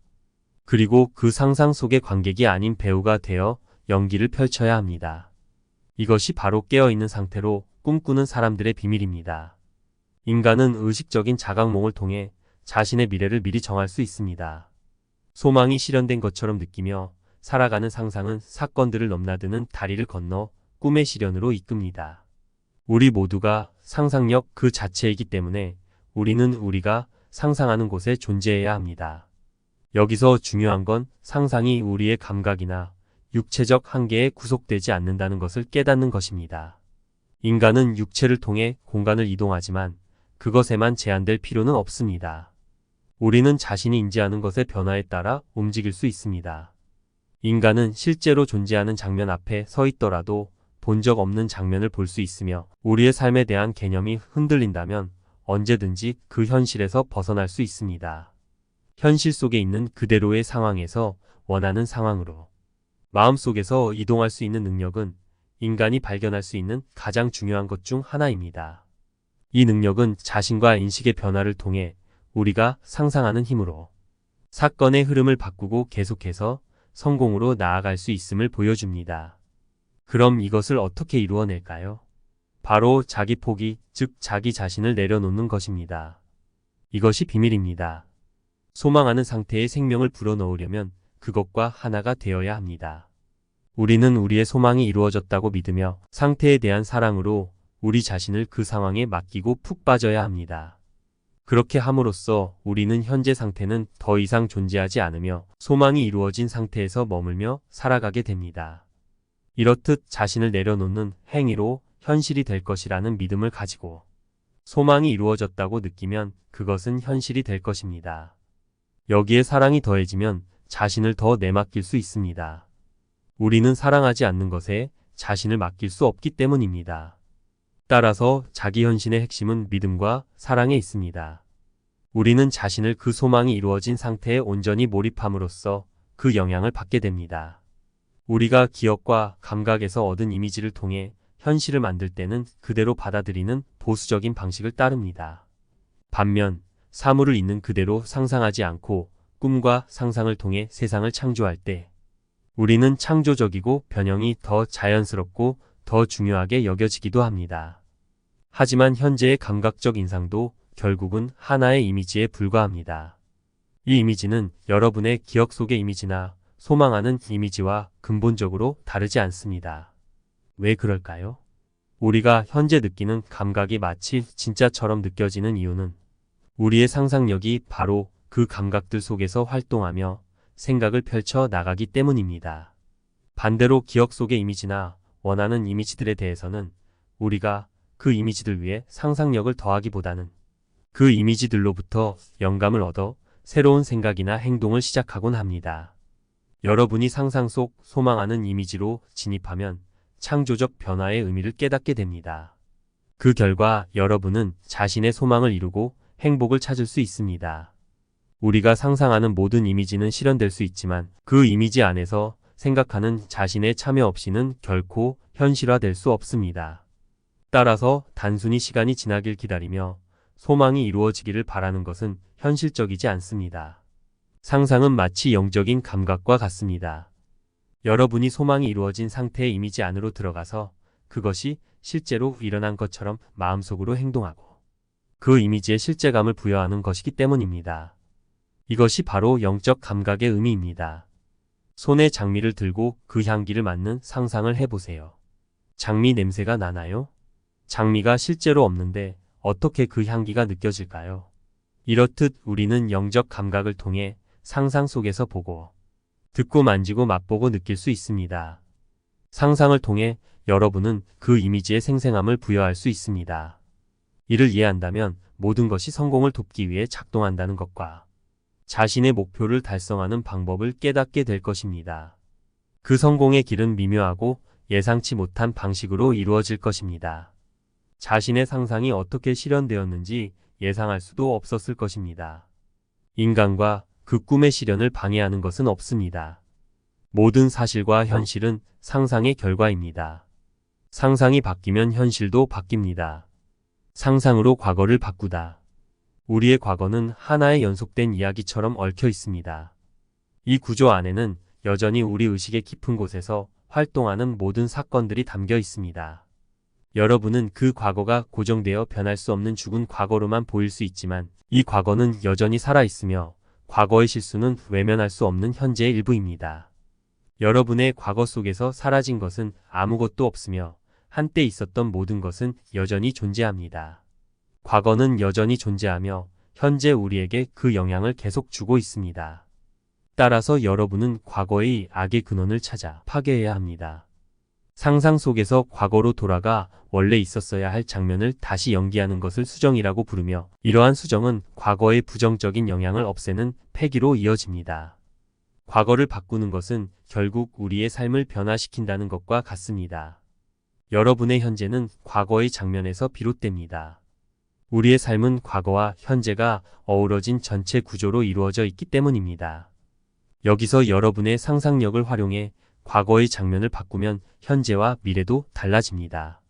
그리고 그 상상 속의 관객이 아닌 배우가 되어 연기를 펼쳐야 합니다. 이것이 바로 깨어있는 상태로 꿈꾸는 사람들의 비밀입니다. 인간은 의식적인 자각몽을 통해 자신의 미래를 미리 정할 수 있습니다. 소망이 실현된 것처럼 느끼며 살아가는 상상은 사건들을 넘나드는 다리를 건너 꿈의 실현으로 이끕니다. 우리 모두가 상상력 그 자체이기 때문에 우리는 우리가 상상하는 곳에 존재해야 합니다. 여기서 중요한 건 상상이 우리의 감각이나 육체적 한계에 구속되지 않는다는 것을 깨닫는 것입니다. 인간은 육체를 통해 공간을 이동하지만 그것에만 제한될 필요는 없습니다. 우리는 자신이 인지하는 것의 변화에 따라 움직일 수 있습니다. 인간은 실제로 존재하는 장면 앞에 서 있더라도 본 적 없는 장면을 볼 수 있으며 우리의 삶에 대한 개념이 흔들린다면 언제든지 그 현실에서 벗어날 수 있습니다. 현실 속에 있는 그대로의 상황에서 원하는 상황으로 마음속에서 이동할 수 있는 능력은 인간이 발견할 수 있는 가장 중요한 것 중 하나입니다. 이 능력은 자신과 인식의 변화를 통해 우리가 상상하는 힘으로 사건의 흐름을 바꾸고 계속해서 성공으로 나아갈 수 있음을 보여줍니다. 그럼 이것을 어떻게 이루어낼까요? 바로 자기 포기, 즉 자기 자신을 내려놓는 것입니다. 이것이 비밀입니다. 소망하는 상태에 생명을 불어넣으려면 그것과 하나가 되어야 합니다. 우리는 우리의 소망이 이루어졌다고 믿으며 상태에 대한 사랑으로 우리 자신을 그 상황에 맡기고 푹 빠져야 합니다. 그렇게 함으로써 우리는 현재 상태는 더 이상 존재하지 않으며 소망이 이루어진 상태에서 머물며 살아가게 됩니다. 이렇듯 자신을 내려놓는 행위로 현실이 될 것이라는 믿음을 가지고 소망이 이루어졌다고 느끼면 그것은 현실이 될 것입니다. 여기에 사랑이 더해지면 자신을 더 내맡길 수 있습니다. 우리는 사랑하지 않는 것에 자신을 맡길 수 없기 때문입니다. 따라서 자기 헌신의 핵심은 믿음과 사랑에 있습니다. 우리는 자신을 그 소망이 이루어진 상태에 온전히 몰입함으로써 그 영향을 받게 됩니다. 우리가 기억과 감각에서 얻은 이미지를 통해 현실을 만들 때는 그대로 받아들이는 보수적인 방식을 따릅니다. 반면 사물을 있는 그대로 상상하지 않고 꿈과 상상을 통해 세상을 창조할 때 우리는 창조적이고 변형이 더 자연스럽고 더 중요하게 여겨지기도 합니다. 하지만 현재의 감각적 인상도 결국은 하나의 이미지에 불과합니다. 이 이미지는 여러분의 기억 속의 이미지나 소망하는 이미지와 근본적으로 다르지 않습니다. 왜 그럴까요? 우리가 현재 느끼는 감각이 마치 진짜처럼 느껴지는 이유는 우리의 상상력이 바로 그 감각들 속에서 활동하며 생각을 펼쳐 나가기 때문입니다. 반대로 기억 속의 이미지나 원하는 이미지들에 대해서는 우리가 그 이미지들 위에 상상력을 더하기보다는 그 이미지들로부터 영감을 얻어 새로운 생각이나 행동을 시작하곤 합니다. 여러분이 상상 속 소망하는 이미지로 진입하면 창조적 변화의 의미를 깨닫게 됩니다. 그 결과 여러분은 자신의 소망을 이루고 행복을 찾을 수 있습니다. 우리가 상상하는 모든 이미지는 실현될 수 있지만 그 이미지 안에서 생각하는 자신의 참여 없이는 결코 현실화될 수 없습니다. 따라서 단순히 시간이 지나길 기다리며 소망이 이루어지기를 바라는 것은 현실적이지 않습니다. 상상은 마치 영적인 감각과 같습니다. 여러분이 소망이 이루어진 상태의 이미지 안으로 들어가서 그것이 실제로 일어난 것처럼 마음속으로 행동하고 그 이미지에 실제감을 부여하는 것이기 때문입니다. 이것이 바로 영적 감각의 의미입니다. 손에 장미를 들고 그 향기를 맡는 상상을 해보세요. 장미 냄새가 나나요? 장미가 실제로 없는데 어떻게 그 향기가 느껴질까요? 이렇듯 우리는 영적 감각을 통해 상상 속에서 보고, 듣고 만지고 맛보고 느낄 수 있습니다. 상상을 통해 여러분은 그 이미지의 생생함을 부여할 수 있습니다. 이를 이해한다면 모든 것이 성공을 돕기 위해 작동한다는 것과 자신의 목표를 달성하는 방법을 깨닫게 될 것입니다. 그 성공의 길은 미묘하고 예상치 못한 방식으로 이루어질 것입니다. 자신의 상상이 어떻게 실현되었는지 예상할 수도 없었을 것입니다. 인간과 그 꿈의 실현을 방해하는 것은 없습니다. 모든 사실과 현실은 상상의 결과입니다. 상상이 바뀌면 현실도 바뀝니다. 상상으로 과거를 바꾸다. 우리의 과거는 하나의 연속된 이야기처럼 얽혀 있습니다. 이 구조 안에는 여전히 우리 의식의 깊은 곳에서 활동하는 모든 사건들이 담겨 있습니다. 여러분은 그 과거가 고정되어 변할 수 없는 죽은 과거로만 보일 수 있지만 이 과거는 여전히 살아있으며 과거의 실수는 외면할 수 없는 현재의 일부입니다. 여러분의 과거 속에서 사라진 것은 아무것도 없으며 한때 있었던 모든 것은 여전히 존재합니다. 과거는 여전히 존재하며 현재 우리에게 그 영향을 계속 주고 있습니다. 따라서 여러분은 과거의 악의 근원을 찾아 파괴해야 합니다. 상상 속에서 과거로 돌아가 원래 있었어야 할 장면을 다시 연기하는 것을 수정이라고 부르며 이러한 수정은 과거의 부정적인 영향을 없애는 폐기로 이어집니다. 과거를 바꾸는 것은 결국 우리의 삶을 변화시킨다는 것과 같습니다. 여러분의 현재는 과거의 장면에서 비롯됩니다. 우리의 삶은 과거와 현재가 어우러진 전체 구조로 이루어져 있기 때문입니다. 여기서 여러분의 상상력을 활용해 과거의 장면을 바꾸면 현재와 미래도 달라집니다.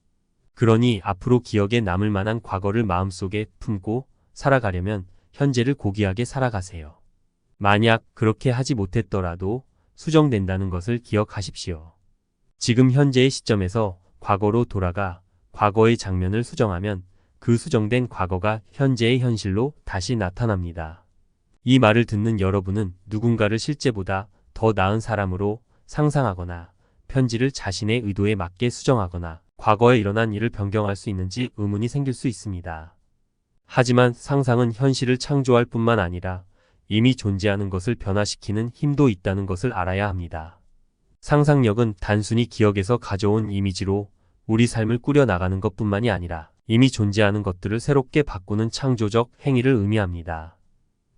그러니 앞으로 기억에 남을 만한 과거를 마음속에 품고 살아가려면 현재를 고귀하게 살아가세요. 만약 그렇게 하지 못했더라도 수정된다는 것을 기억하십시오. 지금 현재의 시점에서 과거로 돌아가 과거의 장면을 수정하면 그 수정된 과거가 현재의 현실로 다시 나타납니다. 이 말을 듣는 여러분은 누군가를 실제보다 더 나은 사람으로 상상하거나 편지를 자신의 의도에 맞게 수정하거나 과거에 일어난 일을 변경할 수 있는지 의문이 생길 수 있습니다. 하지만 상상은 현실을 창조할 뿐만 아니라 이미 존재하는 것을 변화시키는 힘도 있다는 것을 알아야 합니다. 상상력은 단순히 기억에서 가져온 이미지로 우리 삶을 꾸려나가는 것뿐만이 아니라 이미 존재하는 것들을 새롭게 바꾸는 창조적 행위를 의미합니다.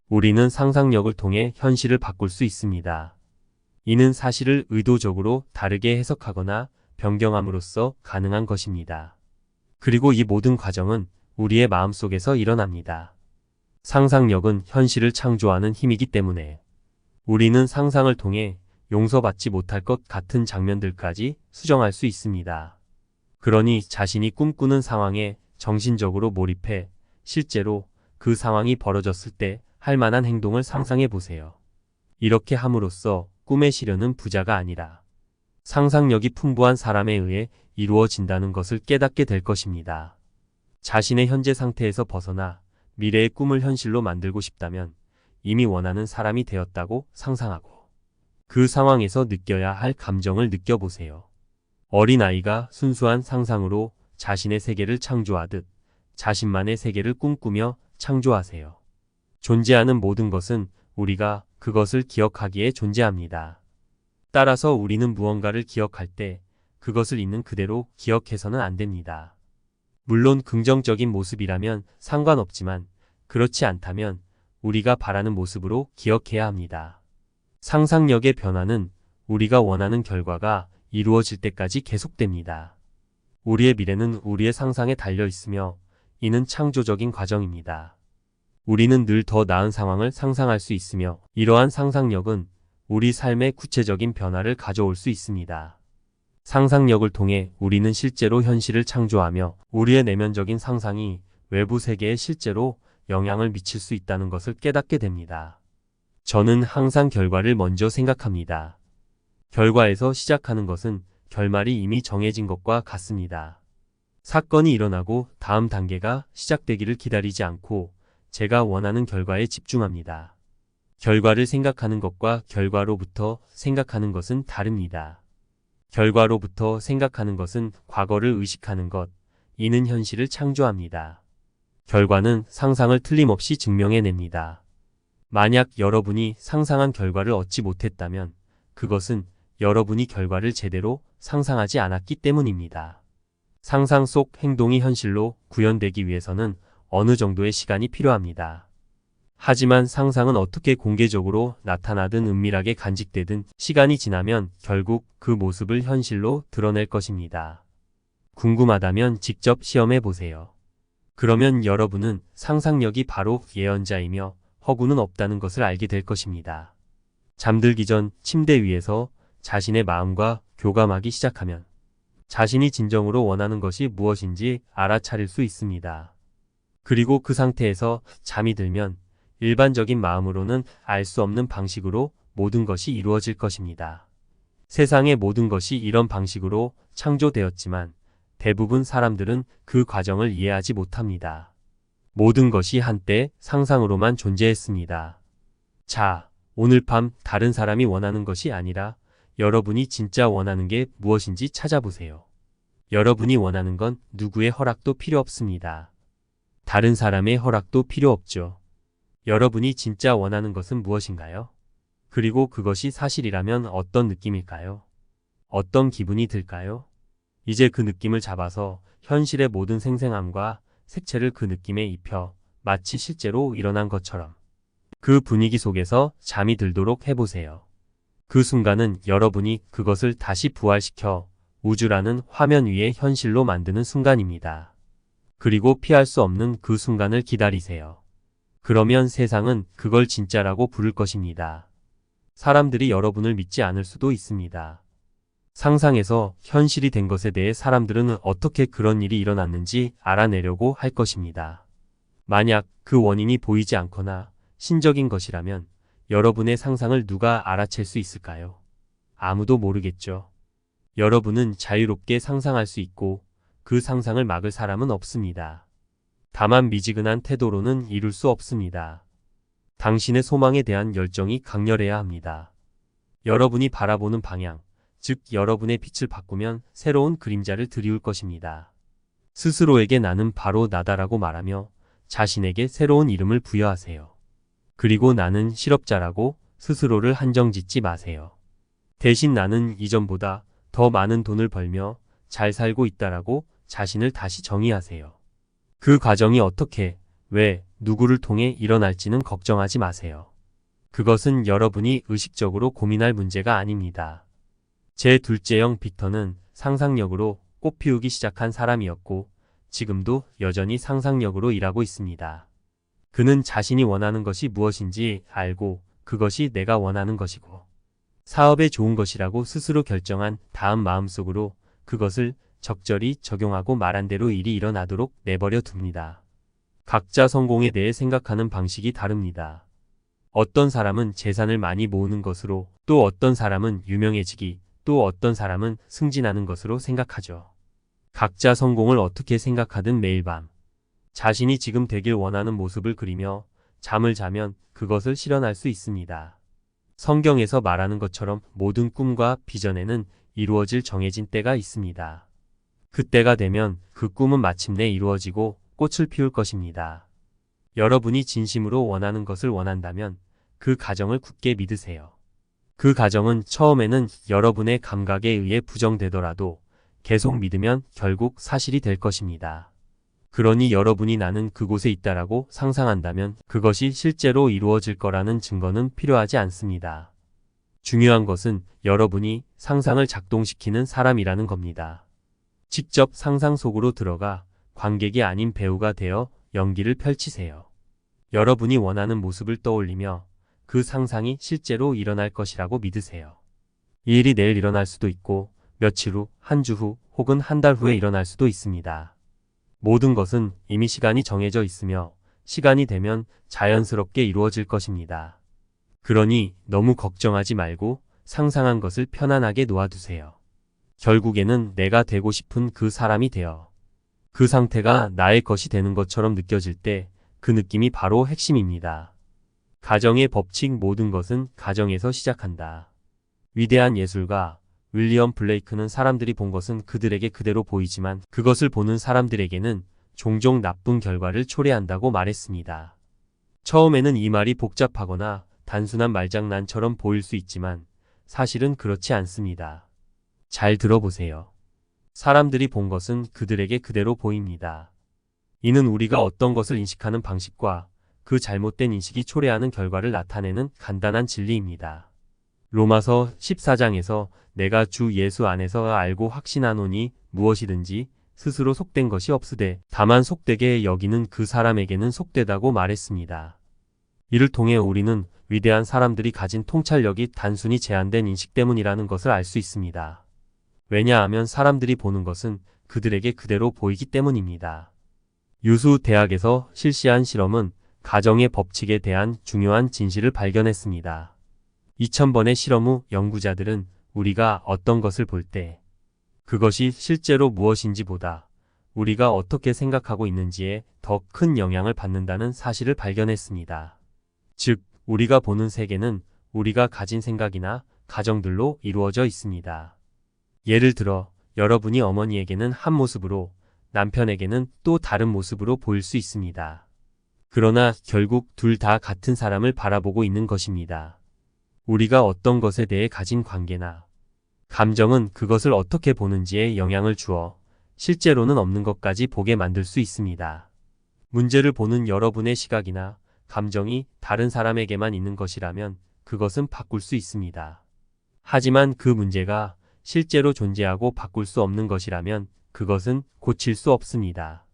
우리는 상상력을 통해 현실을 바꿀 수 있습니다. 이는 사실을 의도적으로 다르게 해석하거나 변경함으로써 가능한 것입니다. 그리고 이 모든 과정은 우리의 마음속에서 일어납니다. 상상력은 현실을 창조하는 힘이기 때문에 우리는 상상을 통해 용서받지 못할 것 같은 장면들까지 수정할 수 있습니다. 그러니 자신이 꿈꾸는 상황에 정신적으로 몰입해 실제로 그 상황이 벌어졌을 때 할 만한 행동을 상상해 보세요. 이렇게 함으로써 꿈의 실현은 부자가 아니라 상상력이 풍부한 사람에 의해 이루어진다는 것을 깨닫게 될 것입니다. 자신의 현재 상태에서 벗어나 미래의 꿈을 현실로 만들고 싶다면 이미 원하는 사람이 되었다고 상상하고 그 상황에서 느껴야 할 감정을 느껴보세요. 어린아이가 순수한 상상으로 자신의 세계를 창조하듯 자신만의 세계를 꿈꾸며 창조하세요. 존재하는 모든 것은 우리가 그것을 기억하기에 존재합니다. 따라서 우리는 무언가를 기억할 때 그것을 있는 그대로 기억해서는 안 됩니다. 물론 긍정적인 모습이라면 상관없지만 그렇지 않다면 우리가 바라는 모습으로 기억해야 합니다. 상상력의 변화는 우리가 원하는 결과가 이루어질 때까지 계속됩니다. 우리의 미래는 우리의 상상에 달려 있으며 이는 창조적인 과정입니다. 우리는 늘 더 나은 상황을 상상할 수 있으며 이러한 상상력은 우리 삶의 구체적인 변화를 가져올 수 있습니다. 상상력을 통해 우리는 실제로 현실을 창조하며 우리의 내면적인 상상이 외부 세계에 실제로 영향을 미칠 수 있다는 것을 깨닫게 됩니다. 저는 항상 결과를 먼저 생각합니다. 결과에서 시작하는 것은 결말이 이미 정해진 것과 같습니다. 사건이 일어나고 다음 단계가 시작되기를 기다리지 않고 제가 원하는 결과에 집중합니다. 결과를 생각하는 것과 결과로부터 생각하는 것은 다릅니다. 결과로부터 생각하는 것은 과거를 의식하는 것, 이는 현실을 창조합니다. 결과는 상상을 틀림없이 증명해냅니다. 만약 여러분이 상상한 결과를 얻지 못했다면 그것은 여러분이 결과를 제대로 상상하지 않았기 때문입니다. 상상 속 행동이 현실로 구현되기 위해서는 어느 정도의 시간이 필요합니다. 하지만 상상은 어떻게 공개적으로 나타나든 은밀하게 간직되든 시간이 지나면 결국 그 모습을 현실로 드러낼 것입니다. 궁금하다면 직접 시험해 보세요. 그러면 여러분은 상상력이 바로 예언자이며 허구는 없다는 것을 알게 될 것입니다. 잠들기 전 침대 위에서 자신의 마음과 교감하기 시작하면 자신이 진정으로 원하는 것이 무엇인지 알아차릴 수 있습니다. 그리고 그 상태에서 잠이 들면 일반적인 마음으로는 알 수 없는 방식으로 모든 것이 이루어질 것입니다. 세상의 모든 것이 이런 방식으로 창조되었지만 대부분 사람들은 그 과정을 이해하지 못합니다. 모든 것이 한때 상상으로만 존재했습니다. 자, 오늘 밤 다른 사람이 원하는 것이 아니라 여러분이 진짜 원하는 게 무엇인지 찾아보세요. 여러분이 원하는 건 누구의 허락도 필요 없습니다. 다른 사람의 허락도 필요 없죠. 여러분이 진짜 원하는 것은 무엇인가요? 그리고 그것이 사실이라면 어떤 느낌일까요? 어떤 기분이 들까요? 이제 그 느낌을 잡아서 현실의 모든 생생함과 색채를 그 느낌에 입혀 마치 실제로 일어난 것처럼 그 분위기 속에서 잠이 들도록 해보세요. 그 순간은 여러분이 그것을 다시 부활시켜 우주라는 화면 위에 현실로 만드는 순간입니다. 그리고 피할 수 없는 그 순간을 기다리세요. 그러면 세상은 그걸 진짜라고 부를 것입니다. 사람들이 여러분을 믿지 않을 수도 있습니다. 상상에서 현실이 된 것에 대해 사람들은 어떻게 그런 일이 일어났는지 알아내려고 할 것입니다. 만약 그 원인이 보이지 않거나 신적인 것이라면 여러분의 상상을 누가 알아챌 수 있을까요? 아무도 모르겠죠. 여러분은 자유롭게 상상할 수 있고 그 상상을 막을 사람은 없습니다. 다만 미지근한 태도로는 이룰 수 없습니다. 당신의 소망에 대한 열정이 강렬해야 합니다. 여러분이 바라보는 방향, 즉 여러분의 빛을 바꾸면 새로운 그림자를 드리울 것입니다. 스스로에게 나는 바로 나다라고 말하며 자신에게 새로운 이름을 부여하세요. 그리고 나는 실업자라고 스스로를 한정짓지 마세요. 대신 나는 이전보다 더 많은 돈을 벌며 잘 살고 있다라고 자신을 다시 정의하세요. 그 과정이 어떻게, 왜, 누구를 통해 일어날지는 걱정하지 마세요. 그것은 여러분이 의식적으로 고민할 문제가 아닙니다. 제 둘째 형 빅터는 상상력으로 꽃 피우기 시작한 사람이었고 지금도 여전히 상상력으로 일하고 있습니다. 그는 자신이 원하는 것이 무엇인지 알고 그것이 내가 원하는 것이고 사업에 좋은 것이라고 스스로 결정한 다음 마음속으로 그것을 적절히 적용하고 말한 대로 일이 일어나도록 내버려 둡니다. 각자 성공에 대해 생각하는 방식이 다릅니다. 어떤 사람은 재산을 많이 모으는 것으로, 또 어떤 사람은 유명해지기, 또 어떤 사람은 승진하는 것으로 생각하죠. 각자 성공을 어떻게 생각하든 매일 밤 자신이 지금 되길 원하는 모습을 그리며 잠을 자면 그것을 실현할 수 있습니다. 성경에서 말하는 것처럼 모든 꿈과 비전에는 이루어질 정해진 때가 있습니다. 그때가 되면 그 꿈은 마침내 이루어지고 꽃을 피울 것입니다. 여러분이 진심으로 원하는 것을 원한다면 그 가정을 굳게 믿으세요. 그 가정은 처음에는 여러분의 감각에 의해 부정되더라도 계속 믿으면 결국 사실이 될 것입니다. 그러니 여러분이 나는 그곳에 있다라고 상상한다면 그것이 실제로 이루어질 거라는 증거는 필요하지 않습니다. 중요한 것은 여러분이 상상을 작동시키는 사람이라는 겁니다. 직접 상상 속으로 들어가 관객이 아닌 배우가 되어 연기를 펼치세요. 여러분이 원하는 모습을 떠올리며 그 상상이 실제로 일어날 것이라고 믿으세요. 이 일이 내일 일어날 수도 있고 며칠 후, 한 주 후, 혹은 한 달 후에 일어날 수도 있습니다. 모든 것은 이미 시간이 정해져 있으며 시간이 되면 자연스럽게 이루어질 것입니다. 그러니 너무 걱정하지 말고 상상한 것을 편안하게 놓아두세요. 결국에는 내가 되고 싶은 그 사람이 되어 그 상태가 나의 것이 되는 것처럼 느껴질 때 그 느낌이 바로 핵심입니다. 가정의 법칙 모든 것은 가정에서 시작한다. 위대한 예술가 윌리엄 블레이크는 사람들이 본 것은 그들에게 그대로 보이지만 그것을 보는 사람들에게는 종종 나쁜 결과를 초래한다고 말했습니다. 처음에는 이 말이 복잡하거나 단순한 말장난처럼 보일 수 있지만 사실은 그렇지 않습니다. 잘 들어보세요. 사람들이 본 것은 그들에게 그대로 보입니다. 이는 우리가 어떤 것을 인식하는 방식과 그 잘못된 인식이 초래하는 결과를 나타내는 간단한 진리입니다. 로마서 14장에서 내가 주 예수 안에서 알고 확신하노니 무엇이든지 스스로 속된 것이 없으되 다만 속되게 여기는 그 사람에게는 속되다고 말했습니다. 이를 통해 우리는 위대한 사람들이 가진 통찰력이 단순히 제한된 인식 때문이라는 것을 알 수 있습니다. 왜냐하면 사람들이 보는 것은 그들에게 그대로 보이기 때문입니다. 유수 대학에서 실시한 실험은 가정의 법칙에 대한 중요한 진실을 발견했습니다. 2000번의 실험 후 연구자들은 우리가 어떤 것을 볼 때 그것이 실제로 무엇인지 보다 우리가 어떻게 생각하고 있는지에 더 큰 영향을 받는다는 사실을 발견했습니다. 즉, 우리가 보는 세계는 우리가 가진 생각이나 가정들로 이루어져 있습니다. 예를 들어 여러분이 어머니에게는 한 모습으로 남편에게는 또 다른 모습으로 보일 수 있습니다. 그러나 결국 둘 다 같은 사람을 바라보고 있는 것입니다. 우리가 어떤 것에 대해 가진 관계나 감정은 그것을 어떻게 보는지에 영향을 주어 실제로는 없는 것까지 보게 만들 수 있습니다. 문제를 보는 여러분의 시각이나 감정이 다른 사람에게만 있는 것이라면 그것은 바꿀 수 있습니다. 하지만 그 문제가 실제로 존재하고 바꿀 수 없는 것이라면 그것은 고칠 수 없습니다.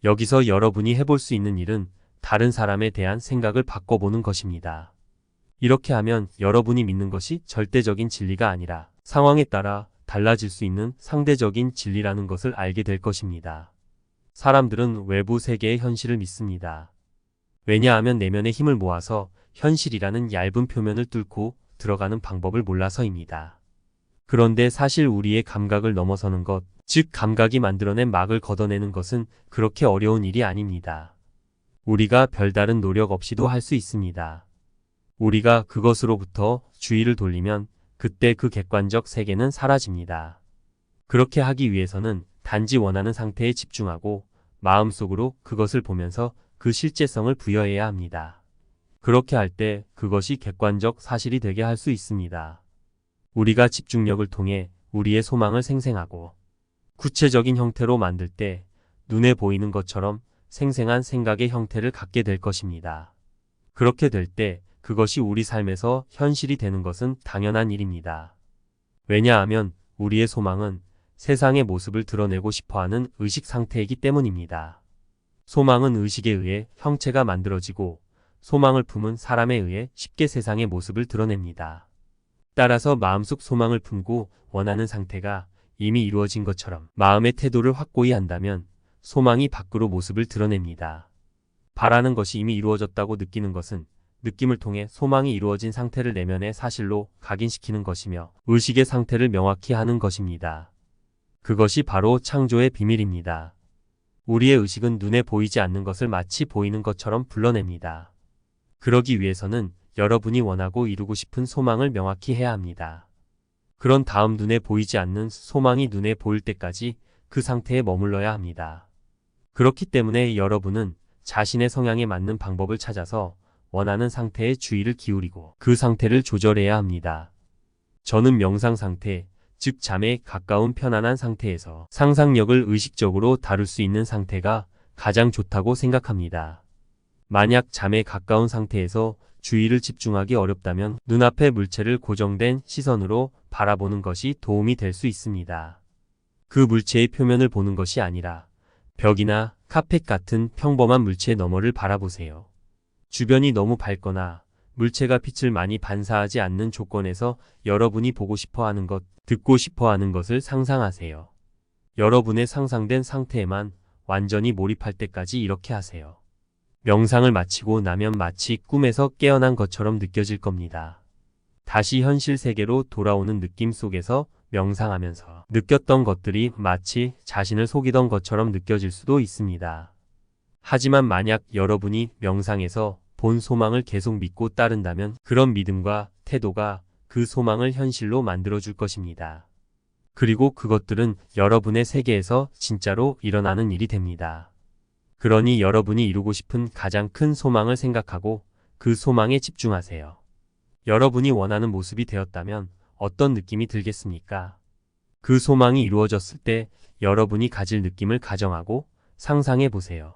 여기서 여러분이 해볼 수 있는 일은 다른 사람에 대한 생각을 바꿔보는 것입니다. 이렇게 하면 여러분이 믿는 것이 절대적인 진리가 아니라 상황에 따라 달라질 수 있는 상대적인 진리라는 것을 알게 될 것입니다. 사람들은 외부 세계의 현실을 믿습니다. 왜냐하면 내면의 힘을 모아서 현실이라는 얇은 표면을 뚫고 들어가는 방법을 몰라서입니다. 그런데 사실 우리의 감각을 넘어서는 것, 즉 감각이 만들어낸 막을 걷어내는 것은 그렇게 어려운 일이 아닙니다. 우리가 별다른 노력 없이도 할 수 있습니다. 우리가 그것으로부터 주의를 돌리면 그때 그 객관적 세계는 사라집니다. 그렇게 하기 위해서는 단지 원하는 상태에 집중하고 마음속으로 그것을 보면서 그 실제성을 부여해야 합니다. 그렇게 할 때 그것이 객관적 사실이 되게 할 수 있습니다. 우리가 집중력을 통해 우리의 소망을 생생하고 구체적인 형태로 만들 때 눈에 보이는 것처럼 생생한 생각의 형태를 갖게 될 것입니다. 그렇게 될 때 그것이 우리 삶에서 현실이 되는 것은 당연한 일입니다. 왜냐하면 우리의 소망은 세상의 모습을 드러내고 싶어하는 의식 상태이기 때문입니다. 소망은 의식에 의해 형체가 만들어지고 소망을 품은 사람에 의해 쉽게 세상의 모습을 드러냅니다. 따라서 마음속 소망을 품고 원하는 상태가 이미 이루어진 것처럼 마음의 태도를 확고히 한다면 소망이 밖으로 모습을 드러냅니다. 바라는 것이 이미 이루어졌다고 느끼는 것은 느낌을 통해 소망이 이루어진 상태를 내면의 사실로 각인시키는 것이며 의식의 상태를 명확히 하는 것입니다. 그것이 바로 창조의 비밀입니다. 우리의 의식은 눈에 보이지 않는 것을 마치 보이는 것처럼 불러냅니다. 그러기 위해서는 여러분이 원하고 이루고 싶은 소망을 명확히 해야 합니다. 그런 다음 눈에 보이지 않는 소망이 눈에 보일 때까지 그 상태에 머물러야 합니다. 그렇기 때문에 여러분은 자신의 성향에 맞는 방법을 찾아서 원하는 상태에 주의를 기울이고 그 상태를 조절해야 합니다. 저는 명상 상태, 즉 잠에 가까운 편안한 상태에서 상상력을 의식적으로 다룰 수 있는 상태가 가장 좋다고 생각합니다. 만약 잠에 가까운 상태에서 주의를 집중하기 어렵다면 눈앞의 물체를 고정된 시선으로 바라보는 것이 도움이 될 수 있습니다. 그 물체의 표면을 보는 것이 아니라 벽이나 카펫 같은 평범한 물체 너머를 바라보세요. 주변이 너무 밝거나 물체가 빛을 많이 반사하지 않는 조건에서 여러분이 보고 싶어 하는 것, 듣고 싶어 하는 것을 상상하세요. 여러분의 상상된 상태에만 완전히 몰입할 때까지 이렇게 하세요. 명상을 마치고 나면 마치 꿈에서 깨어난 것처럼 느껴질 겁니다. 다시 현실 세계로 돌아오는 느낌 속에서 명상하면서 느꼈던 것들이 마치 자신을 속이던 것처럼 느껴질 수도 있습니다. 하지만 만약 여러분이 명상에서 본 소망을 계속 믿고 따른다면 그런 믿음과 태도가 그 소망을 현실로 만들어줄 것입니다. 그리고 그것들은 여러분의 세계에서 진짜로 일어나는 일이 됩니다. 그러니 여러분이 이루고 싶은 가장 큰 소망을 생각하고 그 소망에 집중하세요. 여러분이 원하는 모습이 되었다면 어떤 느낌이 들겠습니까? 그 소망이 이루어졌을 때 여러분이 가질 느낌을 가정하고 상상해 보세요.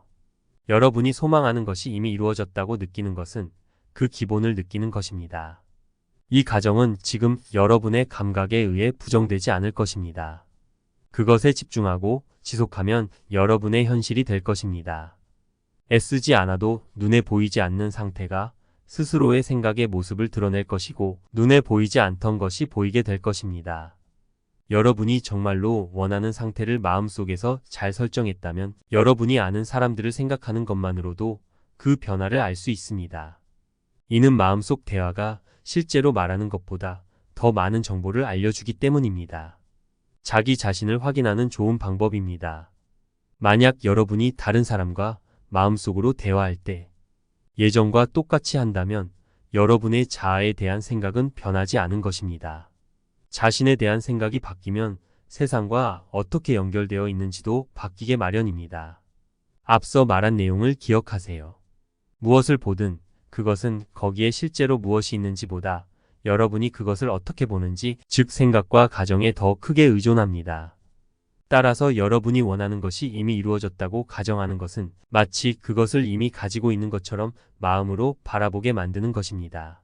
여러분이 소망하는 것이 이미 이루어졌다고 느끼는 것은 그 기본을 느끼는 것입니다. 이 가정은 지금 여러분의 감각에 의해 부정되지 않을 것입니다. 그것에 집중하고 지속하면 여러분의 현실이 될 것입니다. 애쓰지 않아도 눈에 보이지 않는 상태가 스스로의 생각의 모습을 드러낼 것이고 눈에 보이지 않던 것이 보이게 될 것입니다. 여러분이 정말로 원하는 상태를 마음속에서 잘 설정했다면 여러분이 아는 사람들을 생각하는 것만으로도 그 변화를 알 수 있습니다. 이는 마음속 대화가 실제로 말하는 것보다 더 많은 정보를 알려주기 때문입니다. 자기 자신을 확인하는 좋은 방법입니다. 만약 여러분이 다른 사람과 마음속으로 대화할 때 예전과 똑같이 한다면 여러분의 자아에 대한 생각은 변하지 않은 것입니다. 자신에 대한 생각이 바뀌면 세상과 어떻게 연결되어 있는지도 바뀌게 마련입니다. 앞서 말한 내용을 기억하세요. 무엇을 보든 그것은 거기에 실제로 무엇이 있는지보다 여러분이 그것을 어떻게 보는지, 즉 생각과 가정에 더 크게 의존합니다. 따라서 여러분이 원하는 것이 이미 이루어졌다고 가정하는 것은 마치 그것을 이미 가지고 있는 것처럼 마음으로 바라보게 만드는 것입니다.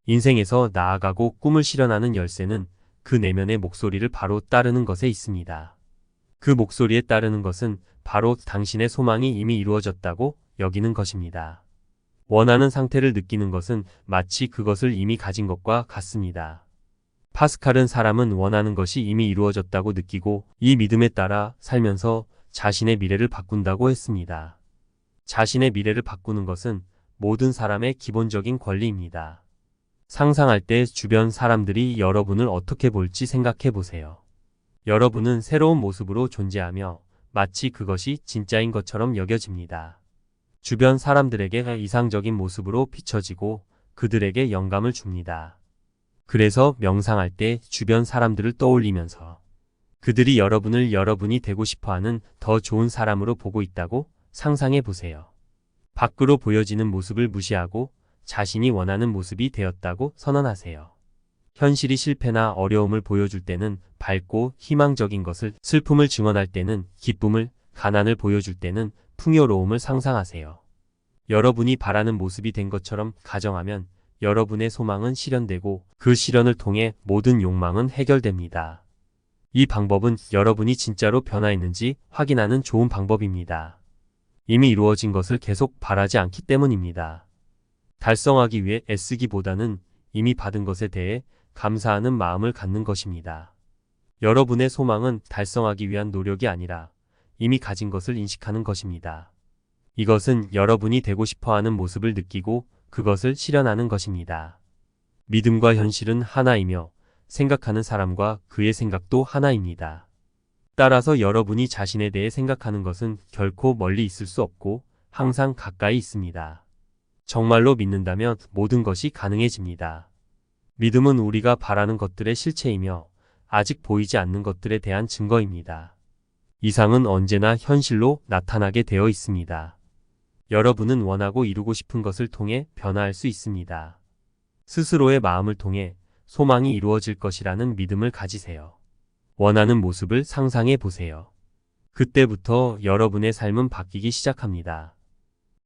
인생에서 나아가고 꿈을 실현하는 열쇠는 그 내면의 목소리를 바로 따르는 것에 있습니다. 그 목소리에 따르는 것은 바로 당신의 소망이 이미 이루어졌다고 여기는 것입니다. 원하는 상태를 느끼는 것은 마치 그것을 이미 가진 것과 같습니다. 파스칼은 사람은 원하는 것이 이미 이루어졌다고 느끼고 이 믿음에 따라 살면서 자신의 미래를 바꾼다고 했습니다. 자신의 미래를 바꾸는 것은 모든 사람의 기본적인 권리입니다. 상상할 때 주변 사람들이 여러분을 어떻게 볼지 생각해 보세요. 여러분은 새로운 모습으로 존재하며 마치 그것이 진짜인 것처럼 여겨집니다. 주변 사람들에게 이상적인 모습으로 비춰지고 그들에게 영감을 줍니다. 그래서 명상할 때 주변 사람들을 떠올리면서 그들이 여러분을 여러분이 되고 싶어하는 더 좋은 사람으로 보고 있다고 상상해 보세요. 밖으로 보여지는 모습을 무시하고 자신이 원하는 모습이 되었다고 선언하세요. 현실이 실패나 어려움을 보여줄 때는 밝고 희망적인 것을, 슬픔을 증언할 때는 기쁨을, 가난을 보여줄 때는 풍요로움을 상상하세요. 여러분이 바라는 모습이 된 것처럼 가정하면 여러분의 소망은 실현되고 그 실현을 통해 모든 욕망은 해결됩니다. 이 방법은 여러분이 진짜로 변화했는지 확인하는 좋은 방법입니다. 이미 이루어진 것을 계속 바라지 않기 때문입니다. 달성하기 위해 애쓰기보다는 이미 받은 것에 대해 감사하는 마음을 갖는 것입니다. 여러분의 소망은 달성하기 위한 노력이 아니라 이미 가진 것을 인식하는 것입니다. 이것은 여러분이 되고 싶어하는 모습을 느끼고 그것을 실현하는 것입니다. 믿음과 현실은 하나이며 생각하는 사람과 그의 생각도 하나입니다. 따라서 여러분이 자신에 대해 생각하는 것은 결코 멀리 있을 수 없고 항상 가까이 있습니다. 정말로 믿는다면 모든 것이 가능해집니다. 믿음은 우리가 바라는 것들의 실체이며 아직 보이지 않는 것들에 대한 증거입니다. 이상은 언제나 현실로 나타나게 되어 있습니다. 여러분은 원하고 이루고 싶은 것을 통해 변화할 수 있습니다. 스스로의 마음을 통해 소망이 이루어질 것이라는 믿음을 가지세요. 원하는 모습을 상상해 보세요. 그때부터 여러분의 삶은 바뀌기 시작합니다.